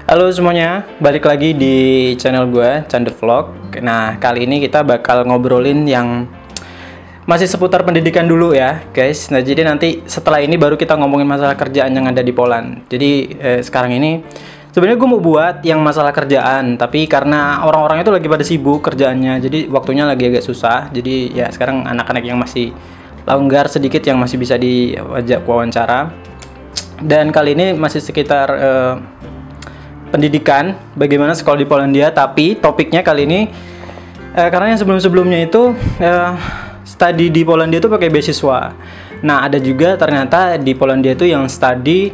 Halo semuanya, balik lagi di channel gue, Cande Vlog. Nah, kali ini kita bakal ngobrolin yang masih seputar pendidikan dulu ya, guys. Nah, jadi nanti setelah ini baru kita ngomongin masalah kerjaan yang ada di Poland. Jadi sekarang ini sebenarnya gue mau buat yang masalah kerjaan, tapi karena orang-orang itu lagi pada sibuk kerjaannya, jadi waktunya lagi agak susah. Jadi ya sekarang anak-anak yang masih longgar sedikit yang masih bisa diajak wawancara. Dan kali ini masih sekitar pendidikan, bagaimana sekolah di Polandia, tapi topiknya kali ini karena yang sebelum-sebelumnya itu studi di Polandia itu pakai beasiswa. Nah, ada juga ternyata di Polandia itu yang studi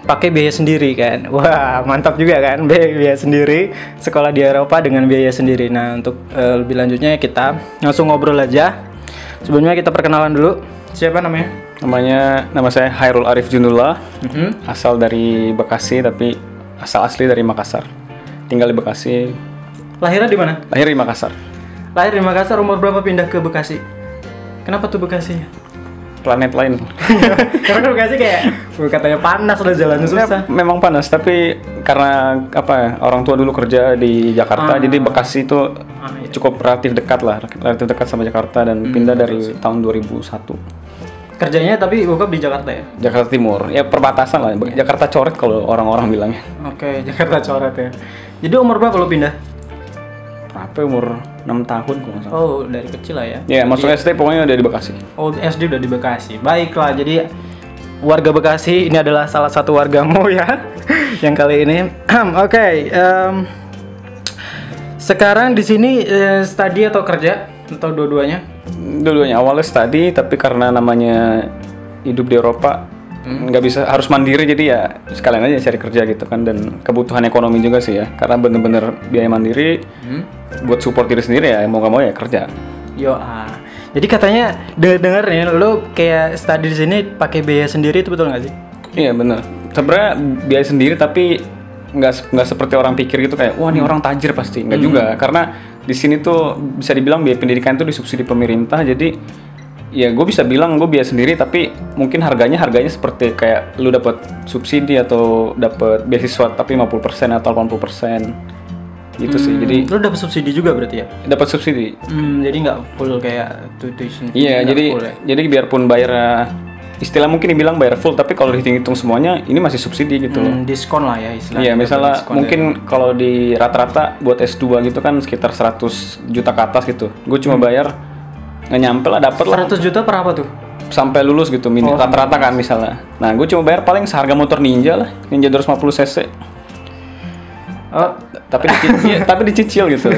pakai biaya sendiri kan. Wah, mantap juga kan, biaya sendiri, sekolah di Eropa dengan biaya sendiri. Nah, untuk lebih lanjutnya kita langsung ngobrol aja. Sebelumnya kita perkenalan dulu. Siapa namanya? Nama saya Hairul Arif Junullah, asal dari Bekasi tapi asal asli dari Makassar. Tinggal di Bekasi. Lahirnya di mana? Lahir di Makassar. Lahir di Makassar, umur berapa pindah ke Bekasi? Kenapa tuh Bekasi? Planet lain. Karena Bekasi kayak katanya panas, udah jalan susah. Memang panas, tapi karena orang tua dulu kerja di Jakarta, jadi Bekasi itu iya. cukup relatif dekat sama Jakarta dan pindah dari tahun 2001. Kerjanya tapi bokap di Jakarta ya? Jakarta Timur, ya perbatasan lah. Jakarta Coret kalau orang-orang bilangnya. Oke, Jakarta Coret ya. Jadi umur berapa lo pindah? Berapa umur 6 tahun kalau nggak salah. Oh, dari kecil lah ya? Ya, masuk SD pokoknya udah di Bekasi. Oh, SD udah di Bekasi. Baiklah, jadi warga Bekasi ini adalah salah satu wargamu ya, yang kali ini. Oke, sekarang di sini studi atau kerja atau dua-duanya? Dua-duanya, awalnya study tapi karena namanya hidup di Eropa nggak bisa, harus mandiri, jadi ya sekalian aja cari kerja gitu kan, dan kebutuhan ekonomi juga sih ya, karena bener-bener biaya mandiri buat support diri sendiri ya, mau nggak mau ya kerja. Jadi katanya denger nih lo kayak study di sini pakai biaya sendiri, itu betul nggak sih? Iya bener, sebenarnya biaya sendiri tapi nggak seperti orang pikir gitu kayak wah ini orang tajir pasti, nggak juga, karena di sini tuh bisa dibilang biaya pendidikan itu disubsidi pemerintah, jadi ya gue bisa bilang gue biaya sendiri, tapi mungkin harganya seperti kayak lu dapat subsidi atau dapat beasiswa tapi 50% atau 80% gitu sih. Jadi lu dapat subsidi juga berarti ya? Dapat subsidi. Jadi nggak full kayak tuition. Iya, jadi biarpun bayar istilah mungkin dibilang bayar full, tapi kalau dihitung semuanya ini masih subsidi gitu loh. Diskon lah ya istilahnya. Iya, misalnya mungkin kalau di rata-rata buat S2 gitu kan sekitar 100 juta ke atas gitu. Gue cuma bayar nggak nyampe lah, dapet lah 100 juta per apa tuh? sampai lulus gitu, rata-rata kan misalnya. Nah, gue cuma bayar paling seharga motor Ninja lah, Ninja 250 cc. Tapi dicicil gitu.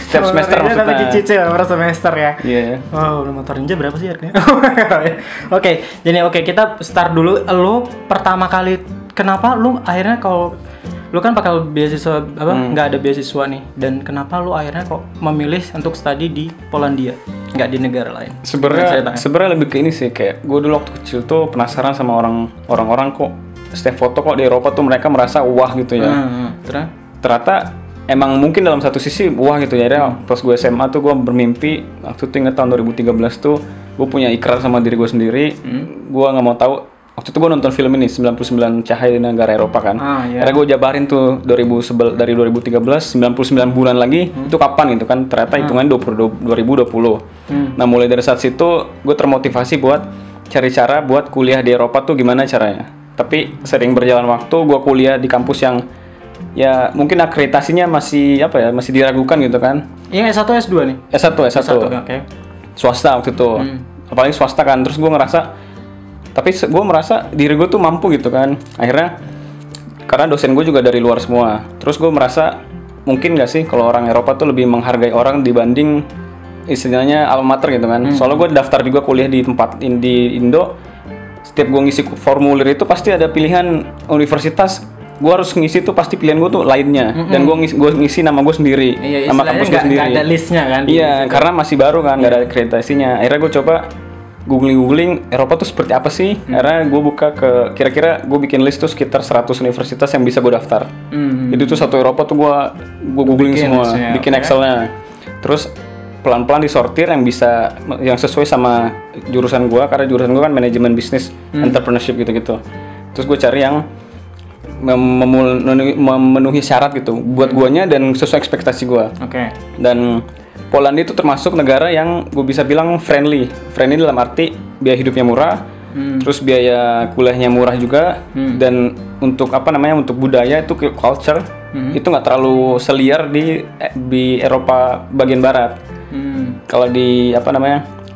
Setiap semester maksudnya. Tapi dicicil per semester ya. Iya. Wow, motor Ninja berapa sih harganya? Oke, jadi kita start dulu. Lu pertama kali kenapa lu akhirnya kalau lu kan bakal beasiswa nggak ada beasiswa nih, dan kenapa lu akhirnya kok memilih untuk studi di Polandia, nggak di negara lain? Sebenarnya lebih ke ini sih, kayak gue dulu waktu kecil tuh penasaran sama orang-orang kok setiap foto kok di Eropa tuh mereka merasa wah gitu ya. Ternyata emang mungkin dalam satu sisi wah gitu ya. Pas gue SMA tuh gue bermimpi, waktu itu inget tahun 2013 tuh gue punya ikrar sama diri gue sendiri. Gue nggak mau tahu. Waktu itu gue nonton film ini 99 Cahaya di Negara Eropa kan. Karena gue jabarin tuh dari 2013 99 bulan lagi itu kapan gitu kan. Ternyata hitungannya 2020. Nah, mulai dari saat situ gue termotivasi buat cari cara buat kuliah di Eropa tuh gimana caranya. Tapi sering berjalan waktu gue kuliah di kampus yang ya mungkin akreditasinya masih masih diragukan gitu kan. Yang S1 S2 nih? S1. Okay. Swasta waktu itu. Apalagi swasta kan. Terus gue merasa diri gue tuh mampu gitu kan. Akhirnya karena dosen gue juga dari luar semua. Terus gue merasa mungkin gak sih kalau orang Eropa tuh lebih menghargai orang dibanding istilahnya alma mater gitu kan. Soalnya gue daftar juga kuliah di tempat di Indo. Setiap gue ngisi formulir itu pasti ada pilihan universitas. Gue harus ngisi tuh pasti pilihan gue tuh lainnya. Dan gue ngisi nama gue sendiri. Iya, nama kampus gue sendiri. Gak ada listnya kan? Iya, karena masih baru kan, gak ada akreditasinya. Akhirnya gue coba googling Eropa tuh seperti apa sih. Akhirnya gue buka kira-kira gue bikin list tuh sekitar 100 universitas yang bisa gue daftar. Itu tuh satu Eropa tuh gue googling semua, bikin Excelnya. Terus pelan-pelan disortir yang sesuai sama jurusan gue, karena jurusan gue kan manajemen bisnis, entrepreneurship gitu-gitu. Terus gue cari yang memenuhi syarat gitu buat guanya dan sesuai ekspektasi gua. Oke. Dan Polandia itu termasuk negara yang gue bisa bilang friendly dalam arti biaya hidupnya murah, terus biaya kuliahnya murah juga, dan untuk untuk budaya itu culture itu nggak terlalu seliar di Eropa bagian barat. Kalau di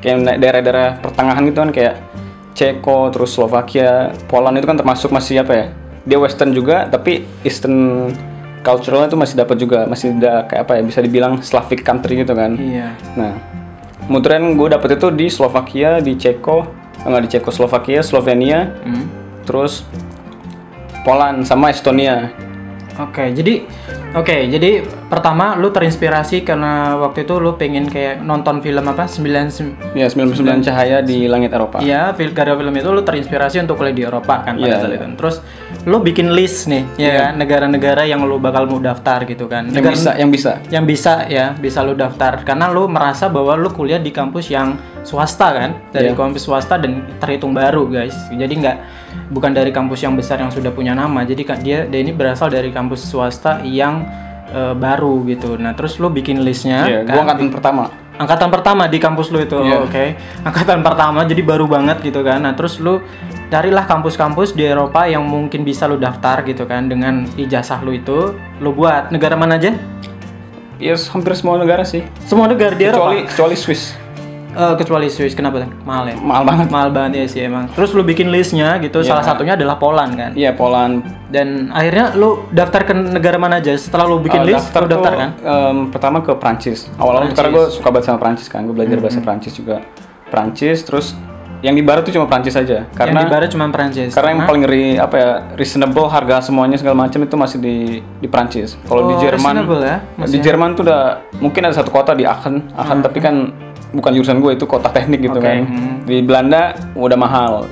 kayak daerah-daerah pertengahan gitu kan kayak Ceko, terus Slovakia, Poland itu kan termasuk masih dia Western juga, tapi Eastern cultural itu masih dapat juga, masih ada kayak bisa dibilang Slavic country gitu kan. Iya. Nah, kemudian gue dapet itu di Slovakia, di Cekoslovakia, Slovenia, terus Poland sama Estonia. Oke, jadi pertama lu terinspirasi karena waktu itu lu pengen kayak nonton film 99 Cahaya di Langit Eropa. Iya, gara film itu lu terinspirasi untuk kuliah di Eropa kan pada saat itu. Terus lu bikin list nih, kan, negara-negara yang lu bakal mau daftar gitu kan. Yang bisa lu daftar karena lu merasa bahwa lu kuliah di kampus yang swasta kan, dari kampus swasta dan terhitung baru, guys. Jadi bukan dari kampus yang besar yang sudah punya nama. Jadi dia ini berasal dari kampus swasta yang baru gitu. Nah, terus lu bikin listnya. Gua angkatan pertama di kampus lu itu. Oke. Angkatan pertama, jadi baru banget gitu kan. Nah, terus lu carilah kampus-kampus di Eropa yang mungkin bisa lu daftar gitu kan dengan ijazah lu itu. Lu buat negara mana aja? Hampir semua negara sih. Semua negara di Eropa kecuali Swiss. Kecuali Swiss, kenapa tuh? Mahal ya? Mahal banget ya sih emang. Terus lu bikin listnya gitu, salah satunya adalah Poland kan? Iya, Poland. Dan akhirnya lu daftar ke negara mana aja setelah lu bikin list? Lu daftar kan? Pertama ke Prancis. Awalnya karena gue suka banget sama Prancis kan, gue belajar bahasa Prancis juga. Prancis, terus yang di barat tuh cuma Prancis aja. Karena yang di barat cuma Prancis. Karena yang paling reasonable harga semuanya segala macam itu masih di Prancis. Kalau di Jerman, di Jerman tuh udah mungkin ada satu kota di Aachen, tapi kan bukan jurusan gue, itu kota teknik gitu kan. Di Belanda udah mahal.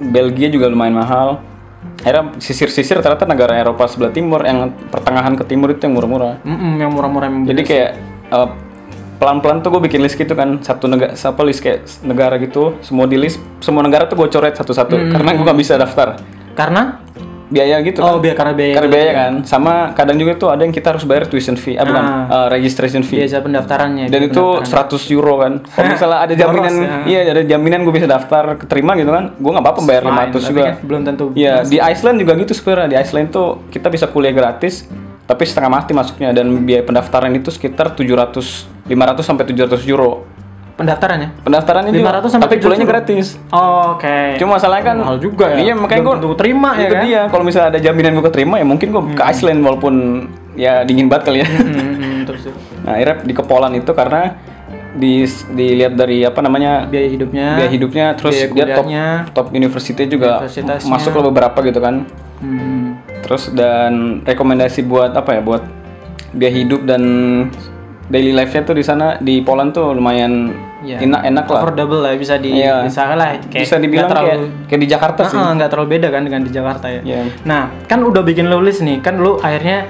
Belgia juga lumayan mahal. Akhirnya sisir-sisir ternyata negara Eropa sebelah timur yang pertengahan ke timur itu yang murah-murah. Yang murah-murah. Jadi kayak pelan-pelan tuh gue bikin list gitu kan, list kayak negara gitu, semua negara tuh gue coret satu-satu karena gue gak bisa daftar. Karena biaya gitu kan. Karena biaya kan. Sama kadang juga tuh ada yang kita harus bayar tuition fee, registration fee. Biasa pendaftarannya. Dan itu 100 euro kan. Kalau misalnya ada jaminan, ada jaminan gue bisa daftar keterima gitu kan, gue nggak apa-apa bayar 500 juga. Kan belum tentu. Iya, di Iceland juga gitu sebenarnya. Di Iceland tuh kita bisa kuliah gratis, tapi setengah mati masuknya, dan biaya pendaftaran itu sekitar 500 sampai 700 euro. Pendaftarannya 500 sampai tapi kuliahnya gratis. Oke. Cuma masalahnya kan mahal juga ya. Iya, makanya gue terima ya kan. Dia kalau misalnya ada jaminan gue keterima ya mungkin gue ke Iceland walaupun ya dingin banget kali ya. Terus. Nah, akhirnya di ke Poland itu karena dilihat dari biaya hidupnya terus dia top university juga masuk ke beberapa gitu kan. Terus dan rekomendasi buat buat biaya hidup dan daily life-nya tuh di sana di Poland tuh lumayan enak lah, affordable lah, bisa bisa dibilang kayak di Jakarta sih. Nggak terlalu beda kan dengan di Jakarta ya. Nah, kan udah bikin lu list nih, kan lu akhirnya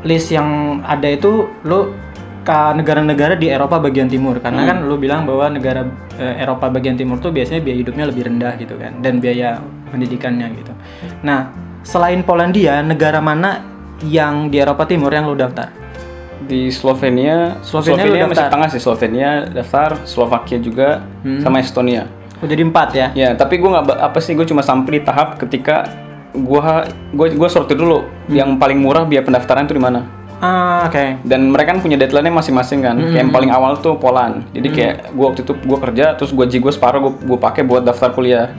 list yang ada itu lu ke negara-negara di Eropa bagian timur, karena kan lu bilang bahwa negara Eropa bagian timur tuh biasanya biaya hidupnya lebih rendah gitu kan, dan biaya pendidikannya gitu. Nah, selain Polandia, negara mana yang di Eropa Timur yang lu daftar? Di Slovenia masih tengah sih. Slovenia daftar, Slovakia juga, sama Estonia. Jadi 4 ya? Ya, tapi gue gue cuma sampai di tahap ketika gue sortir dulu yang paling murah biaya pendaftaran itu di mana. Oke. Dan mereka kan punya deadline-nya masing-masing kan. Kayak yang paling awal tuh Poland. Jadi kayak gue waktu itu gue kerja, terus gaji gue separuh gue pakai buat daftar kuliah.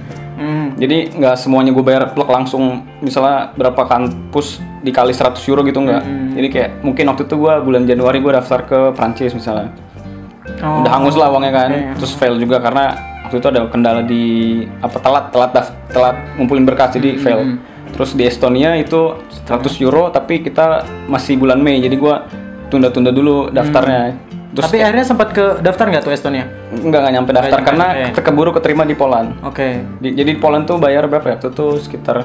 Jadi nggak semuanya gue bayar plek langsung, misalnya berapa kampus dikali 100 euro gitu nggak. Jadi kayak mungkin waktu itu gue bulan Januari gue daftar ke Prancis misalnya. Udah hangus lah uangnya kan. Terus fail juga karena waktu itu ada kendala di telat ngumpulin berkas, jadi fail. Terus di Estonia itu 100 euro tapi kita masih bulan Mei, jadi gue tunda-tunda dulu daftarnya. Terus tapi akhirnya sempat ke daftar nggak tuh Estonia? Nggak nyampe daftar karena keburu keterima di Poland. Jadi di Poland tuh bayar berapa ya? Itu tuh sekitar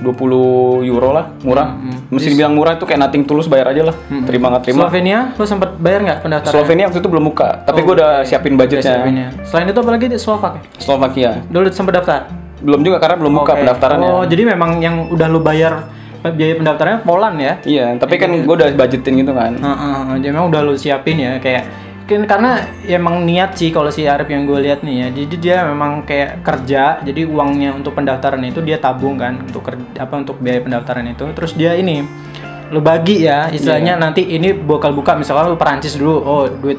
20 euro lah, murah. Mesti dibilang murah, itu kayak nothing tulus, bayar aja lah. Terima nggak terima. Slovenia, lu sempat bayar nggak pendaftaran? Slovenia waktu itu belum buka, tapi gue udah siapin budgetnya. Selain itu apalagi di Slovakia? Slovakia. Dulu sempat daftar? Belum juga karena belum buka pendaftarannya. Oh, jadi memang yang udah lu bayar biaya pendaftarannya Poland ya? Iya, tapi kan gue udah budgetin gitu kan. Jadi memang udah lu siapin ya, kayak karena emang niat sih kalau si Arif yang gue lihat nih ya. Jadi dia memang kayak kerja, jadi uangnya untuk pendaftaran itu dia tabung kan untuk untuk biaya pendaftaran itu. Terus dia ini lu bagi ya, istilahnya nanti ini bakal buka misalkan lu Perancis dulu, duit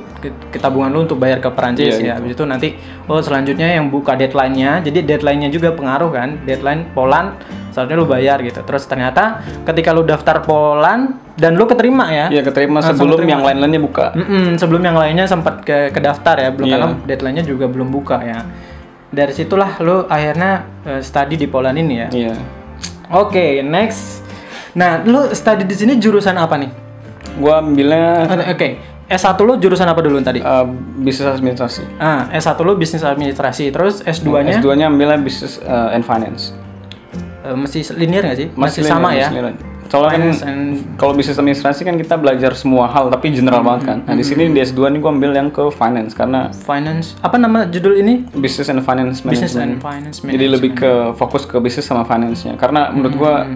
ketabungan lu untuk bayar ke Perancis ya. Habis itu nanti selanjutnya yang buka deadline-nya, jadi deadline-nya juga pengaruh kan, deadline Poland seharusnya lu bayar gitu. Terus ternyata ketika lu daftar Poland dan lu keterima ya. Iya, keterima sebelum yang lain-lainnya buka. Sebelum yang lainnya sempat kedaftar ya, belum karena deadline-nya juga belum buka ya. Dari situlah lu akhirnya study di Poland ini ya. Iya. Oke, next. Nah, lu study di sini jurusan apa nih? Gua ambilnya S1 lu jurusan apa dulu tadi? Bisnis administrasi. S1 lu bisnis administrasi, terus S2-nya? S2-nya ambilnya business and finance. Masih linear nggak sih? Masih linear, sama ya? Soalnya kan kalau bisnis administrasi kan kita belajar semua hal tapi general banget kan. Nah, di sini di S2 nih gua ambil yang ke finance karena finance. Apa nama judul ini? Business and Finance Management. Business and Finance Management. Jadi lebih ke fokus ke bisnis sama finance-nya. Karena menurut gua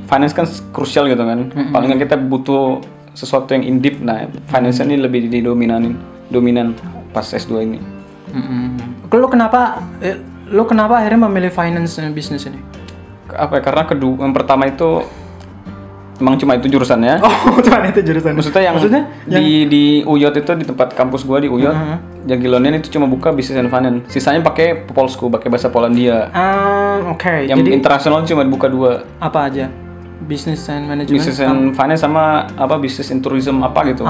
finance kan krusial gitu kan. Palingan kita butuh sesuatu yang in deep. Nah, finance ini lebih dominan pas S2 ini. Lu kenapa akhirnya memilih finance and business ini? Karena yang pertama itu emang cuma itu jurusannya. Cuma itu jurusan. Maksudnya di UYOT itu di tempat kampus gua di UYOT, Jagiellonian itu cuma buka business and finance. Sisanya pakai Polsku, pakai bahasa Polandia. Yang jadi, internasional cuma dibuka 2. Apa aja? Business and management. Business and finance sama business and tourism apa gitu.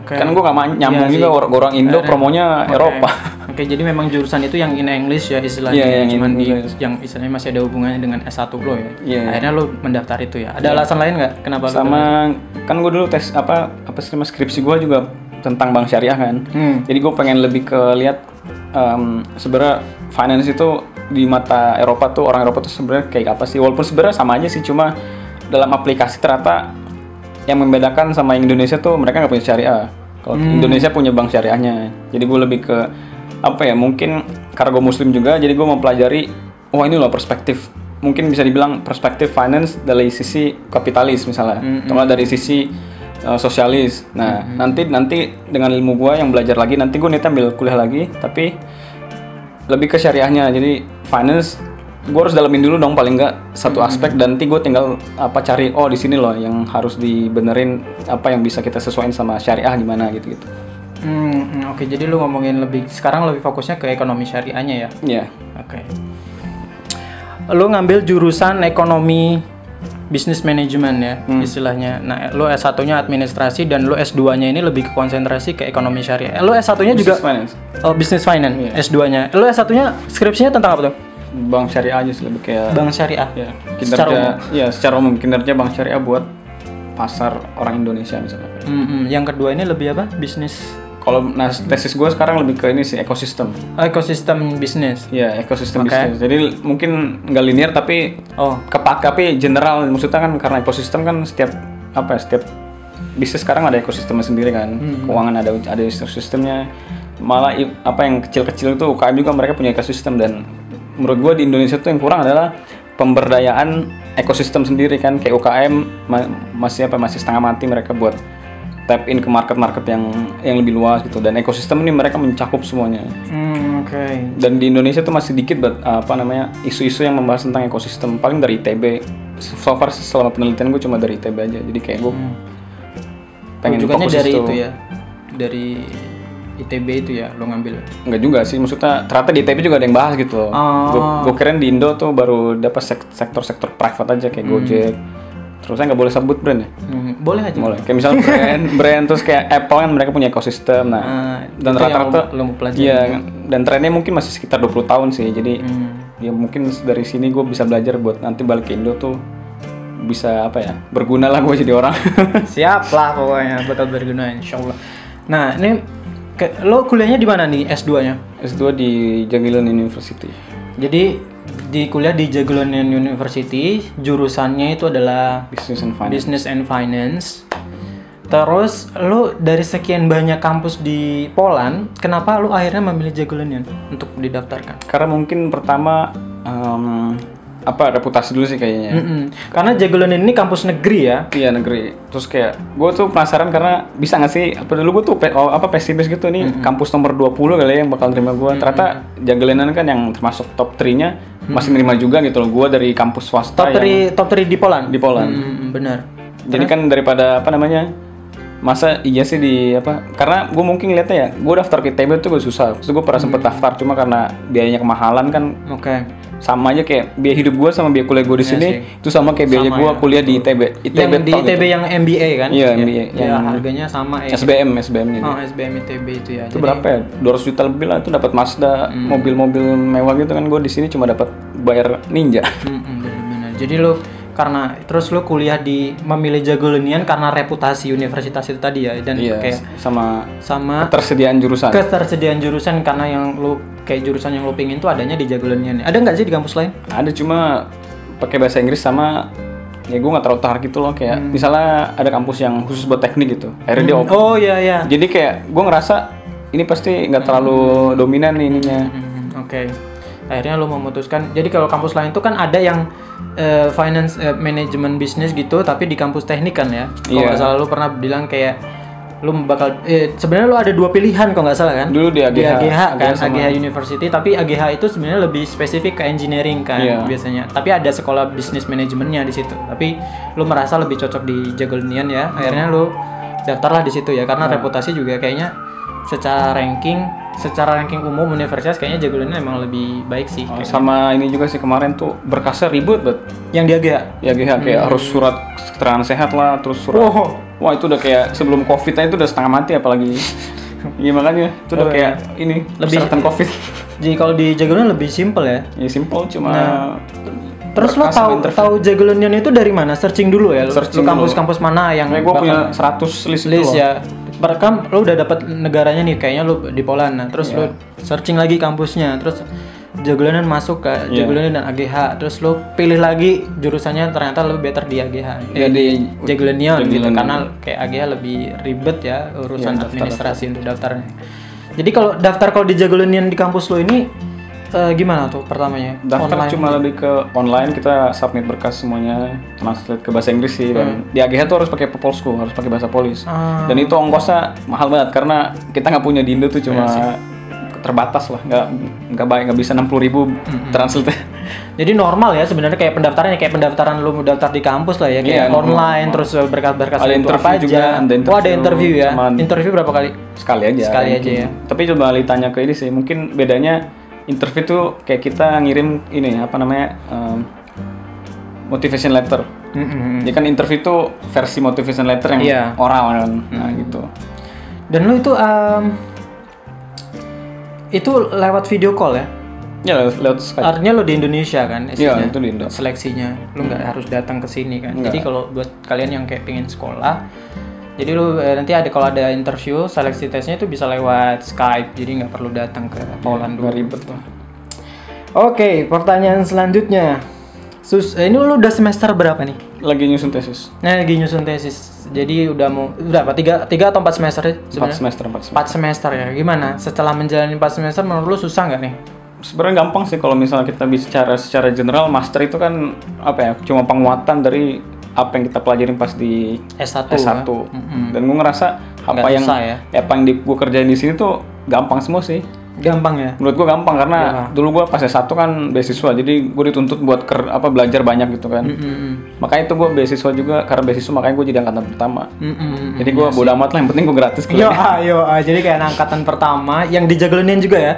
Kan gua gak nyambung juga orang Indo promonya Eropa. Jadi memang jurusan itu yang in English ya istilahnya. Yang istilahnya masih ada hubungannya dengan S1 lo ya. Akhirnya lo mendaftar itu ya. Ada alasan lain nggak kenapa? Sama kan gue dulu tes skripsi gue juga tentang bank syariah kan. Jadi gue pengen lebih ke lihat sebenarnya finance itu di mata Eropa tuh, orang Eropa tuh sebenarnya kayak apa sih? Walaupun sebenarnya sama aja sih, cuma dalam aplikasi ternyata yang membedakan sama yang Indonesia tuh mereka nggak punya syariah. Kalau Indonesia punya bank syariahnya. Jadi gue lebih ke mungkin karena gue muslim juga, jadi gue mempelajari ini loh perspektif, mungkin bisa dibilang perspektif finance dari sisi kapitalis misalnya, atau dari sisi sosialis. Nah, nanti dengan ilmu gue yang belajar lagi, nanti gue ambil kuliah lagi, tapi lebih ke syariahnya. Jadi finance gue harus dalamin dulu dong paling nggak satu aspek, dan nanti gue tinggal cari di sini loh yang harus dibenerin, apa yang bisa kita sesuaiin sama syariah gimana gitu. Oke, jadi lu ngomongin sekarang lebih fokusnya ke ekonomi syariahnya ya? Iya. Oke. Lu ngambil jurusan ekonomi business management ya, istilahnya. Nah, lu S1-nya administrasi dan lu S2-nya ini lebih ke konsentrasi ke ekonomi syariah. Lu S1-nya juga finance. Business finance. Yeah. S2-nya. Lu S1-nya skripsinya tentang apa tuh? Bank syariah aja sih, lebih kayak bank syariah. Ya, secara umum kinerja bank syariah buat pasar orang Indonesia misalnya. Yang kedua ini lebih apa? Bisnis. Kalau tesis gue sekarang lebih ke ini sih, ekosistem. Ekosistem bisnis. Ya, ekosistem bisnis. Jadi mungkin nggak linear tapi tapi general. Maksudnya kan karena ekosistem kan setiap bisnis sekarang ada ekosistemnya sendiri kan. Keuangan ada ekosistemnya. Malah yang kecil-kecil itu UKM juga mereka punya ekosistem, dan menurut gue di Indonesia tuh yang kurang adalah pemberdayaan ekosistem sendiri kan. Kayak UKM masih setengah mati mereka buat tap in ke market yang lebih luas gitu, dan ekosistem ini mereka mencakup semuanya. Dan di Indonesia tuh masih dikit isu-isu yang membahas tentang ekosistem, paling dari ITB. So far selama penelitian gue cuma dari ITB aja, jadi kayak gue pengen fokus dari itu ya, dari ITB itu ya lo ngambil? Enggak juga sih, maksudnya ternyata di ITB juga ada yang bahas gitu loh. Gue keren di Indo tuh baru dapat sektor private aja kayak Gojek. Terus saya nggak boleh sebut brand ya? Boleh aja. Boleh. Kayak misalnya brand terus kayak Apple kan mereka punya ekosistem. Nah, dan rata-rata dan trennya mungkin masih sekitar 20 tahun sih. Jadi ya mungkin dari sini gue bisa belajar buat nanti balik ke Indo tuh bisa berguna lah gue jadi orang. Siap lah pokoknya, bakal berguna insyaallah. Nah, ini lo kuliahnya di mana nih S2-nya? S2 di Jagiellonian University. Jadi di kuliah di Jagiellonian University, jurusannya itu adalah Business and Finance. Terus lo dari sekian banyak kampus di Poland, kenapa lo akhirnya memilih Jagiellonian untuk didaftarkan? Karena mungkin pertama reputasi dulu sih kayaknya. Karena Jagiellonian ini kampus negeri ya. Iya negeri. Terus kayak gue tuh penasaran karena bisa nggak sih apa dulu gue tuh pesimis gitu nih kampus nomor 20 kali ya yang bakal terima gue. Ternyata Jagiellonian kan yang termasuk top 3-nya masih nerima juga gitu loh. Gue dari kampus swasta top 3 di Poland. Di Poland. Benar. Jadi kan daripada masa iya sih karena gue mungkin lihatnya ya gue daftar ke ITB tuh gue susah. Terus gue pernah sempet daftar cuma karena biayanya kemahalan kan. Sama aja kayak biaya hidup gue sama biaya kuliah gue di sini itu sama kayak biaya gue kuliah di ITB. Yang di ITB yang MBA kan? Iya MBA. Yang harganya sama ya. SBM nya. Oh SBM ITB itu ya. Itu berapa ya? 200 juta lebih lah itu dapat Mazda, mobil-mobil mewah gitu kan. Gue di sini cuma dapat bayar Ninja. Benar-benar. Jadi terus lu kuliah memilih Jagiellonian karena reputasi universitas itu tadi ya dan kayak sama ketersediaan jurusan karena yang lu kayak jurusan yang lu pingin tuh adanya di Jagiellonian. Ada nggak sih di kampus lain? Ada cuma pakai bahasa Inggris sama ya gue nggak terlalu tarik gitu loh kayak misalnya ada kampus yang khusus buat teknik gitu. Akhirnya dia open. Oh iya. Jadi kayak gue ngerasa ini pasti nggak terlalu dominan nih ininya. Oke. Akhirnya lu memutuskan. Jadi kalau kampus lain tuh kan ada yang finance management business gitu tapi di kampus teknik kan ya. Kalau nggak salah lu pernah bilang kayak lu bakal sebenarnya lu ada 2 pilihan kalau nggak salah kan. Dulu di AGH kan, AGH University, tapi AGH itu sebenarnya lebih spesifik ke engineering kan biasanya. Tapi ada sekolah business manajemennya di situ. Tapi lu merasa lebih cocok di Jagiellonian ya. Akhirnya lu daftarlah di situ ya karena reputasi juga kayaknya secara ranking umum universitas kayaknya Jagiellonian emang lebih baik sih. Sama ini juga sih kemarin tuh berkasnya ribet banget. Yang di AGH? Ya AGH kayak harus surat keterangan sehat lah, terus surat. Wah itu udah kayak sebelum COVID itu udah setengah mati apalagi. Iya makanya itu udah kayak ini lebih persyaratan COVID. Jadi kalau di Jagiellonian lebih simple ya? Ya simple cuma. Terus lo tahu Jagiellonian itu dari mana? Searching dulu ya. Searching kampus-kampus mana yang gue punya 100 list ya. Kan lo udah dapat negaranya nih kayaknya lo di Poland. Nah, terus lo searching lagi kampusnya. Terus Jagiellonian masuk ke Jagiellonian dan AGH. Terus lo pilih lagi jurusannya ternyata lo better di AGH. Di Jagiellonian gitu karena kayak AGH lebih ribet ya urusan administrasi untuk daftarnya. Jadi kalau di Jagiellonian di kampus lo ini gimana tuh pertamanya? Daftar online cuma lebih ke online, kita submit berkas semuanya, translate ke bahasa Inggris sih. Dan di AGH tuh harus pakai Polsku, harus pakai bahasa Polis. Dan itu ongkosnya mahal banget karena kita nggak punya di Indo tuh cuma terbatas lah, nggak bisa 60.000 translate. Jadi normal ya sebenarnya kayak pendaftaran lu daftar di kampus lah ya kayak online terus berkas-berkas ada interview juga, ada interview ya. Interview berapa kali? Sekali aja ya. Tapi coba ditanya ke ini sih, mungkin bedanya interview tuh kayak kita ngirim ini motivation letter. Jadi kan interview tuh versi motivation letter yang oral kan, gitu. Dan lu itu lewat video call ya? Ya lewat Skype. Artinya lo di Indonesia kan? Iya itu di Indo. Seleksinya, lo nggak harus datang ke sini kan? Jadi kalau buat kalian yang kayak pengen sekolah, jadi lu nanti kalau ada interview, seleksi tesnya itu bisa lewat Skype, jadi nggak perlu datang ke Poland dulu. Ribet lah. Oke, pertanyaan selanjutnya. Ini lu udah semester berapa nih? Lagi nyusun tesis. Lagi nyusun tesis. Jadi udah berapa? 3 atau 4 semester sebenarnya? 4 semester ya. Gimana? Setelah menjalani 4 semester menurut lu susah nggak nih? Sebenarnya gampang sih kalau misalnya kita bicara secara general. Master itu kan cuma penguatan dari apa yang kita pelajarin pas di S1. Dan gue ngerasa apa yang gue kerjain di sini tuh gampang semua sih. Gampang ya? Menurut gue gampang karena dulu gue pas S1 kan beasiswa, jadi gue dituntut buat belajar banyak gitu kan. Makanya itu gue beasiswa juga, karena beasiswa makanya gue jadi angkatan pertama. Jadi gue bodo amat lah, yang penting gue gratis kuliah. Jadi kayak angkatan pertama yang di Jagiellonian juga ya?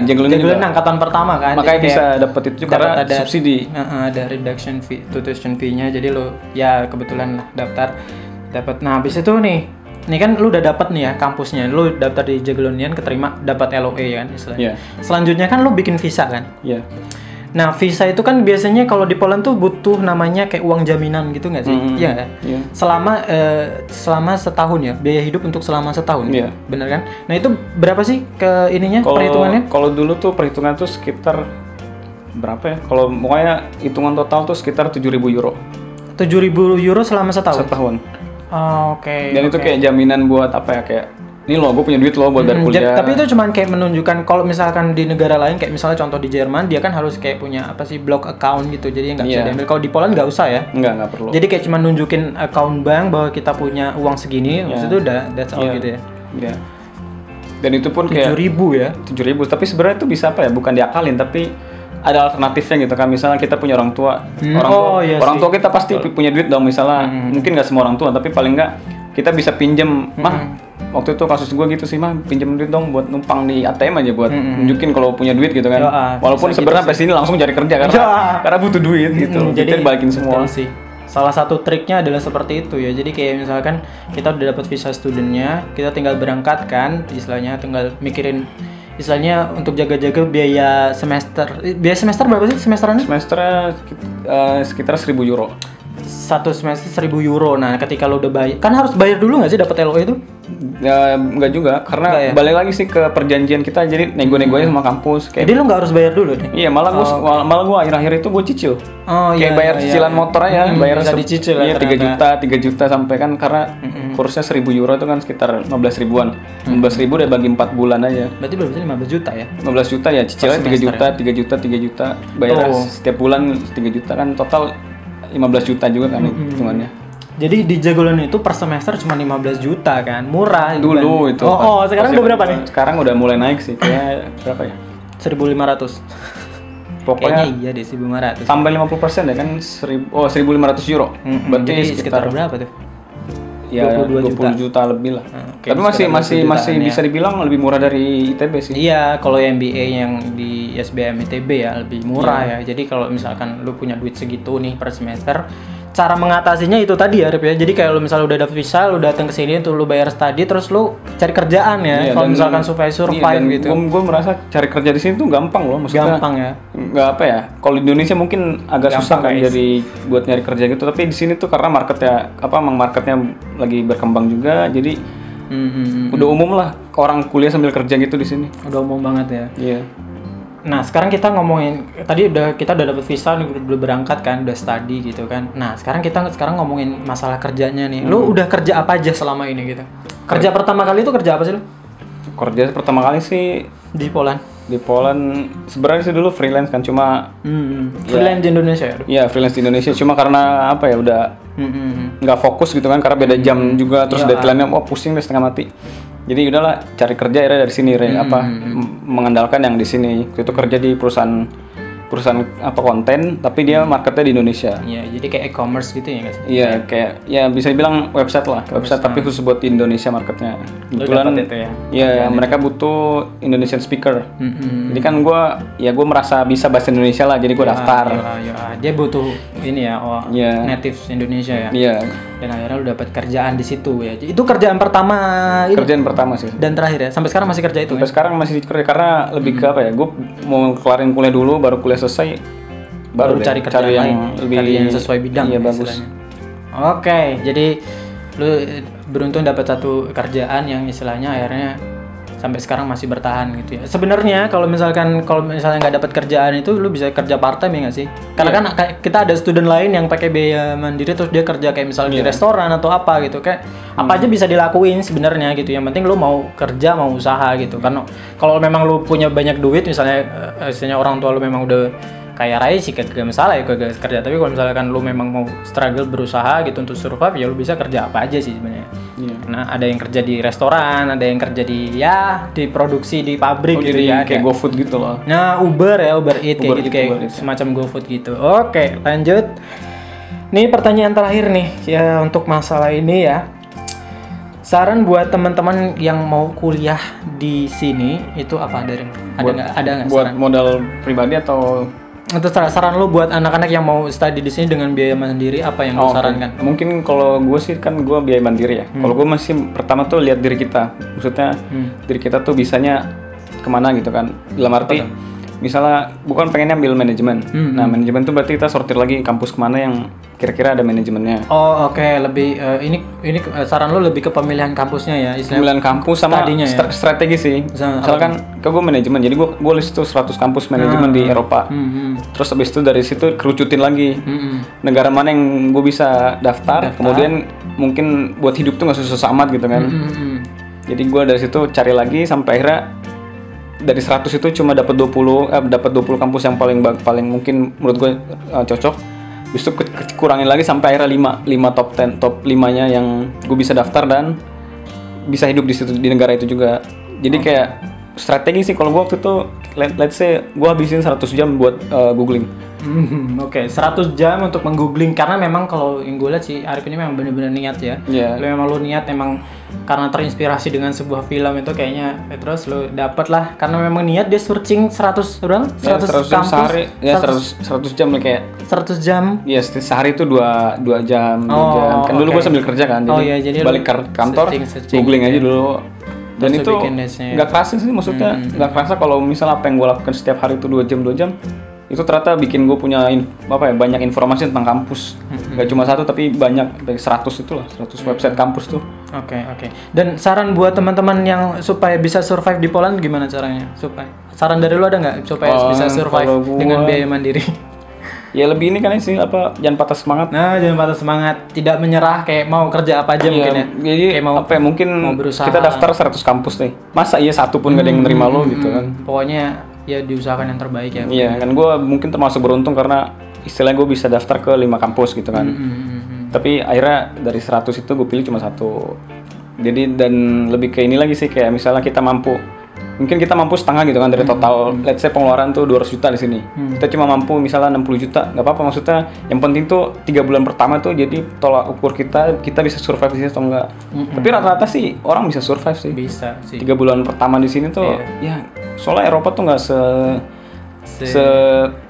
Jagiellonian angkatan pertama kan. Makanya bisa dapet itu juga karena ada subsidi. Ada reduction fee, tuition fee-nya, jadi lo ya kebetulan lah dapat. Nah habis itu nih. Ini kan lu udah dapat nih ya kampusnya, lu daftar di Jagiellonian, keterima, dapat LOE kan istilahnya. Selanjutnya kan lu bikin visa kan? Iya. Nah visa itu kan biasanya kalau di Poland tuh butuh namanya kayak uang jaminan gitu nggak sih? Iya kan? Selama setahun ya, biaya hidup untuk selama setahun. Iya. Bener kan? Nah itu berapa sih perhitungannya? Kalau dulu tuh perhitungan tuh sekitar berapa ya? Kalau pokoknya hitungan total tuh sekitar 7.000 euro. 7.000 euro selama setahun? Setahun. Oke. Dan itu kayak jaminan buat kayak ini loh gue punya duit loh buat bayar kuliah. Tapi itu cuman kayak menunjukkan kalau misalkan di negara lain kayak misalnya contoh di Jerman dia kan harus kayak punya apa sih blog account gitu, jadi nggak bisa diambil. Kalau di Poland nggak usah ya? Nggak perlu. Jadi kayak cuma nunjukin account bank bahwa kita punya uang segini, habis itu udah that's all gitu ya. Iya. Dan itu pun kayak 7.000 ya. 7.000, tapi sebenarnya itu bisa apa ya? Bukan diakalin tapi ada alternatifnya gitu kan. Misalnya kita punya orang tua, orang tua kita pasti punya duit dong. Misalnya mungkin nggak semua orang tua, tapi paling nggak kita bisa pinjem. Mah waktu itu kasus gue gitu sih, mah pinjem duit dong buat numpang di ATM aja buat nunjukin kalau punya duit gitu kan. Walaupun sebenarnya pas ini langsung cari kerja karena butuh duit gitu. Jadi balikin semua sih. Salah satu triknya adalah seperti itu ya. Jadi kayak misalkan kita udah dapat visa studentnya, kita tinggal berangkat kan, istilahnya tinggal mikirin istilahnya untuk jaga-jaga biaya semester. Biaya semester berapa sih semesternya? Semesternya sekitar 1.000 euro. Satu semester 1.000 euro. Nah, ketika lo udah bayar, kan harus bayar dulu nggak sih dapat LO itu? Ya, enggak juga, karena balik lagi sih ke perjanjian kita, jadi nego-negonya sama kampus. Kayak, jadi lo nggak harus bayar dulu nih? Iya, malah gue akhir-akhir itu gue cicil. Kayak bayar cicilan motor aja, bayar bisa dicicil. Iya, 3 juta sampai kan karena kursnya 1.000 euro itu kan sekitar 15 ribuan. 15 ribu udah bagi 4 bulan aja. Berarti berarti 15 juta ya? 15 juta ya, cicilnya 3 juta. Bayar setiap bulan 3 juta kan total 15 juta juga kan hitungannya. Jadi di Jagolan itu per semester cuma 15 juta kan, murah dulu itu. Sekarang udah berapa nih? Sekarang udah mulai naik sih, kayak berapa ya? 1.500. Pokoknya kayaknya iya deh 1.500. Tambah 50% ya kan 1.500 euro. Berarti sekitar berapa tuh? Ya 20 juta lebih lah. Tapi masih bisa dibilang lebih murah dari ITB sih. Iya, kalau MBA yang di SBM ITB ya lebih murah ya. Jadi kalau misalkan lu punya duit segitu nih per semester, cara mengatasinya itu tadi ya, Rip ya. Jadi kayak lu misalnya udah dapet visa, lu datang ke sini tuh lu bayar study, terus lu cari kerjaan ya. Kalau misalkan supaya survive gitu. Gue merasa cari kerja di sini tuh gampang loh, maksudnya. Gampang ya. Nggak apa ya. Kalau di Indonesia mungkin agak gampang, susah kan jadi buat nyari kerja gitu. Tapi di sini tuh karena marketnya lagi berkembang juga, jadi udah umum lah orang kuliah sambil kerja gitu di sini. Udah umum banget ya. Iya. Nah sekarang kita ngomongin tadi kita udah dapet visa, udah berangkat kan, udah study gitu kan. Nah sekarang ngomongin masalah kerjanya nih. Lu udah kerja apa aja selama ini gitu? Kerja pertama kali itu kerja apa sih lu? Kerja pertama kali sih di Poland. Di Poland sebenarnya sih dulu freelance kan, cuma freelance di Indonesia ya? Iya freelance di Indonesia, cuma karena apa ya udah nggak fokus gitu kan, karena beda jam juga, terus deadline-nya pusing deh setengah mati. Jadi udahlah cari kerja akhirnya dari sini mengandalkan yang di sini. Itu kerja di perusahaan konten, tapi dia marketnya di Indonesia. Iya, jadi kayak e-commerce gitu ya guys. Iya, kayak ya bisa dibilang website tapi khusus buat di Indonesia marketnya. Kebetulan itu ya. Iya, mereka butuh Indonesian speaker. Jadi kan gue merasa bisa bahasa Indonesia lah, jadi gue daftar. Iya. Dia butuh ini ya, native Indonesia ya. Iya. Dan akhirnya lu dapat kerjaan di situ ya. Itu kerjaan pertama ini. Kerjaan pertama sih. Dan terakhir ya. Sampai sekarang masih kerja itu. Sampai sekarang masih kerja karena lebih ke apa ya? Gue mau kelarin kuliah dulu, baru kuliah selesai, baru cari kerjaan yang lebih yang sesuai bidang. Iya bagus. Oke, jadi lu beruntung dapat satu kerjaan yang istilahnya akhirnya sampai sekarang masih bertahan gitu ya. Sebenarnya kalau misalnya nggak dapat kerjaan itu lu bisa kerja part time ya nggak sih? Karena kan kita ada student lain yang pakai biaya mandiri terus dia kerja kayak misalnya di restoran atau apa gitu, kayak apa aja bisa dilakuin sebenarnya gitu. Yang penting lu mau kerja, mau usaha gitu. Karena kalau memang lu punya banyak duit misalnya orang tua lu memang udah kaya raya sih gak masalah ya kagak kerja, tapi kalau misalkan lu memang mau struggle berusaha gitu untuk survive ya lu bisa kerja apa aja sih sebenarnya. Nah ada yang kerja di restoran, ada yang kerja di produksi di pabrik gitu ya, kayak GoFood gitu loh. Nah Uber Eats kayak gitu, kayak semacam GoFood gitu. Oke, lanjut. Nih pertanyaan terakhir nih ya untuk masalah ini ya. Saran buat teman-teman yang mau kuliah di sini itu apa dari? Ada nggak? Buat modal pribadi atau? Untuk saran lo buat anak-anak yang mau study di sini dengan biaya mandiri, apa yang lo sarankan? Mungkin kalau gue sih kan gue biaya mandiri ya. Kalau gue masih pertama tuh lihat diri kita, maksudnya diri kita tuh bisanya kemana gitu kan. Dalam arti misalnya bukan pengennya ambil manajemen. Nah manajemen tuh berarti kita sortir lagi kampus kemana yang kira-kira ada manajemennya. Oh oke. Lebih ini saran lo lebih ke pemilihan kampusnya ya, pemilihan kampus sama strategi sih. Misalkan ke gue manajemen, jadi gue list tuh 100 kampus manajemen di Eropa. Terus habis itu dari situ kerucutin lagi negara mana yang gue bisa daftar. Kemudian mungkin buat hidup tuh nggak susah amat gitu kan. Jadi gue dari situ cari lagi sampai akhirnya dari 100 itu cuma dapat 20 kampus yang paling mungkin menurut gue cocok. Habis itu kurangin lagi sampai akhirnya 5 top 5-nya yang gue bisa daftar dan bisa hidup di situ, di negara itu juga. Jadi kayak strategi sih kalau gue waktu itu let's say gue habisin 100 jam buat googling. Oke, 100 jam untuk menggoogling karena memang kalau yang gue lihat sih Arif ini memang benar-benar niat ya. Yeah. Lu niat emang karena terinspirasi dengan sebuah film itu kayaknya terus lu dapet lah karena memang niat dia searching 100 berapa? 100 jam sehari. Ya 100 jam lah kayak 100 jam. Iya, sehari itu 2 jam, 2 jam. Kan dulu gue sambil kerja kan. Jadi balik kantor googling aja dulu. Dan itu nggak kerasa sih, maksudnya nggak kerasa kalau misalnya apa yang gue lakukan setiap hari itu 2 jam itu ternyata bikin gue punya banyak informasi tentang kampus. Nggak cuma satu tapi banyak, 100 itulah, 100 website kampus tuh. Oke. Dan saran buat teman-teman yang supaya bisa survive di Poland gimana caranya? Saran dari lu ada nggak supaya bisa survive dengan biaya mandiri? Ya lebih ini kan sih jangan patah semangat. Nah, jangan patah semangat, tidak menyerah kayak mau kerja apa aja mungkin ya. Jadi kayak mungkin mau berusaha. Kita daftar 100 kampus nih. Masa iya satu pun gak ada yang nerima lo gitu kan. Pokoknya ya diusahakan yang terbaik ya. Iya, kan gue mungkin termasuk beruntung karena istilahnya gue bisa daftar ke 5 kampus gitu kan. Tapi akhirnya dari 100 itu gue pilih cuma 1. Jadi dan lebih ke ini lagi sih, kayak misalnya kita mampu setengah gitu kan dari total let's say pengeluaran tuh 200 juta di sini. Kita cuma mampu misalnya 60 juta, nggak apa-apa, maksudnya yang penting tuh 3 bulan pertama tuh jadi tolak ukur kita bisa survive di sini atau enggak. Tapi rata-rata sih orang bisa survive sih. Bisa sih. 3 bulan pertama di sini tuh ya soalnya Eropa tuh nggak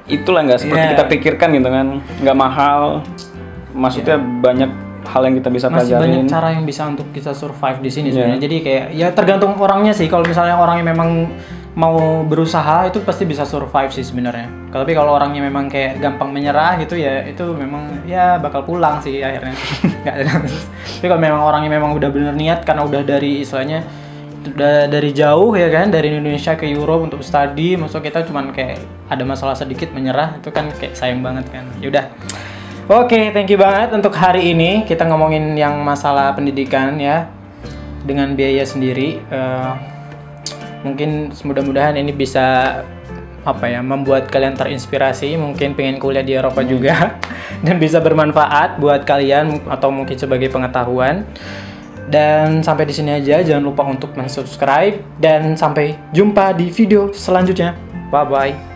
itulah, nggak seperti kita pikirkan gitu kan, nggak mahal, maksudnya banyak hal yang kita bisa pelajarin. Masih banyak cara yang bisa untuk kita survive di sini sebenarnya. Jadi kayak ya tergantung orangnya sih. Kalau misalnya orangnya memang mau berusaha itu pasti bisa survive sih sebenarnya. Tapi kalau orangnya memang kayak gampang menyerah gitu ya itu memang ya bakal pulang sih akhirnya. Tapi kalau memang orangnya memang udah bener niat karena udah dari istilahnya udah dari jauh ya kan, dari Indonesia ke Europe untuk studi, maksudnya kita cuman kayak ada masalah sedikit menyerah, itu kan kayak sayang banget kan. Ya udah. Oke, thank you banget untuk hari ini kita ngomongin yang masalah pendidikan ya dengan biaya sendiri. Mungkin mudah-mudahan ini bisa membuat kalian terinspirasi, mungkin pengen kuliah di Eropa juga dan bisa bermanfaat buat kalian atau mungkin sebagai pengetahuan. Dan sampai di sini aja, jangan lupa untuk subscribe dan sampai jumpa di video selanjutnya. Bye bye.